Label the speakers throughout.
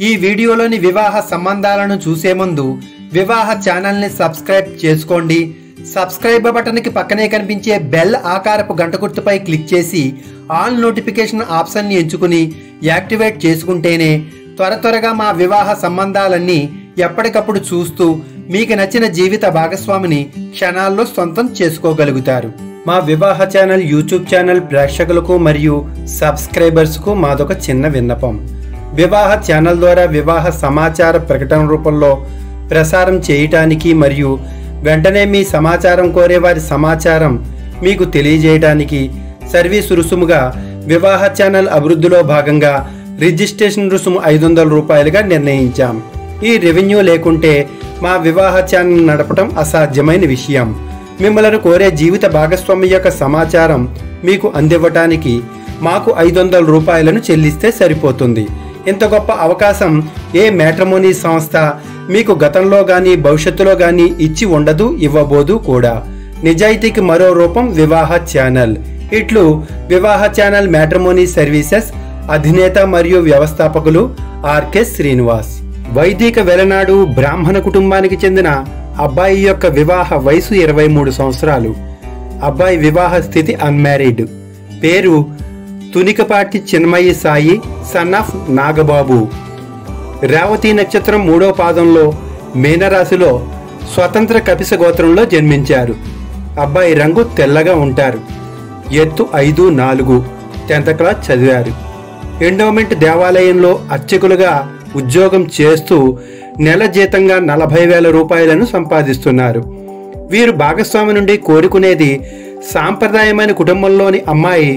Speaker 1: ఈ వీడియోలోని వివాహ సంబంధాలను చూసే ముందు వివాహ ఛానల్ని సబ్స్క్రైబ్ చేసుకోండి. సబ్స్క్రైబ్ బటన్కి పక్కనే కనిపించే బెల్ ఆకారపు గంట గుర్తుపై క్లిక్ చేసి ఆల్ నోటిఫికేషన్ ఆప్షన్ని ఎంచుకుని యాక్టివేట్ చేసుకుంటేనే త్వరగా మా వివాహ సంబంధాలన్నీ ఎప్పటికప్పుడు చూస్తూ మీకు నచ్చిన జీవిత భాగస్వామిని క్షణాల్లో సొంతం చేసుకోగలుగుతారు. మా వివాహ ఛానల్ యూట్యూబ్ ఛానల్ ప్రేక్షకులకు మరియు సబ్స్క్రైబర్స్కు మాదొక చిన్న విన్నపం. వివాహ ఛానల్ ద్వారా వివాహ సమాచార ప్రకటన రూపంలో ప్రసారం చేయటానికి మరియు వెంటనే మీ సమాచారం కోరే వారి సమాచారం మీకు తెలియజేయడానికి సర్వీస్ రుసుముగా వివాహ ఛానల్ అభివృద్ధిలో భాగంగా రిజిస్ట్రేషన్ రుసుము 500 రూపాయలుగా నిర్ణయించాం. ఈ రెవెన్యూ లేకుంటే మా వివాహ ఛానల్ నడపడం అసాధ్యమైన విషయం. మిమ్మల్ని కోరే జీవిత భాగస్వామి యొక్క సమాచారం మీకు అందివ్వటానికి మాకు 500 రూపాయలను చెల్లిస్తే సరిపోతుంది. ఇంత గొప్ప అవకాశం ఏ మ్యాట్రిమోనీ సంస్థ మీకు గతంలో గానీ భవిష్యత్తులో గానీ ఇచ్చి ఉండదు, ఇవ్వబోదు కూడా. నిజాయితీకి మరో రూపం వివాహ ఛానల్. ఇట్లు వివాహ ఛానల్ మ్యాట్రిమోనీ సర్వీసెస్ అధినేత మరియు వ్యవస్థాపకులు ఆర్కే శ్రీనివాస్. వైదిక వెలనాడు బ్రాహ్మణ కుటుంబానికి చెందిన అబ్బాయి యొక్క వివాహ వయసు 23 సంవత్సరాలు. అబ్బాయి వివాహ స్థితి అన్మ్యారీడ్. పేరు తునికపాటి చిన్మయి సాయి, సన్ ఆఫ్ నాగబాబు. రేవతి నక్షత్రం 3వ పాదంలో మీనరాశిలో స్వతంత్ర కపిస గోత్రంలో జన్మించారు. అబ్బాయి రంగు తెల్లగా ఉంటారు. ఎత్తు 5'4", 10th క్లాస్ చదివారు. ఎండోమెంట్ దేవాలయంలో అర్చకులుగా ఉద్యోగం చేస్తూ నెల జీతంగా 40,000 రూపాయలను సంపాదిస్తున్నారు. వీరు భాగస్వామి నుండి కోరుకునేది సాంప్రదాయమైన కుటుంబంలోని అమ్మాయి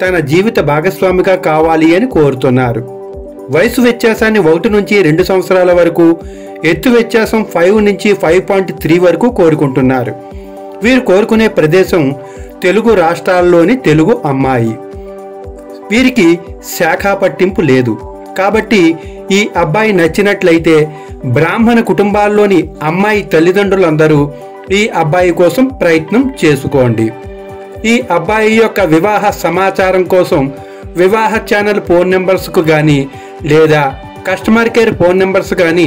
Speaker 1: తన జీవిత భాగస్వామిగా కావాలి అని కోరుతున్నారు. వయసు వ్యత్యాసాన్ని 1 నుంచి 2 సంవత్సరాల వరకు, ఎత్తు వ్యత్యాసం 5 నుంచి 5.3 వరకు కోరుకుంటున్నారు. వీరు కోరుకునే ప్రదేశం తెలుగు రాష్ట్రాల్లోని తెలుగు అమ్మాయి. వీరికి శాఖా పట్టింపు లేదు. కాబట్టి ఈ అబ్బాయి నచ్చినట్లయితే బ్రాహ్మణ కుటుంబాల్లోని అమ్మాయి తల్లిదండ్రులందరూ ఈ అబ్బాయి కోసం ప్రయత్నం చేసుకోండి. ఈ అబ్బాయి యొక్క వివాహ సమాచారం కోసం వివాహ ఛానల్ ఫోన్ నెంబర్స్కు కానీ లేదా కస్టమర్ కేర్ ఫోన్ నెంబర్స్ కానీ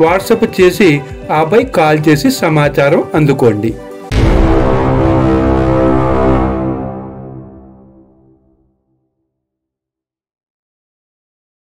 Speaker 1: వాట్సాప్ చేసి ఆ అబ్బాయి కాల్ చేసి సమాచారం అందుకోండి.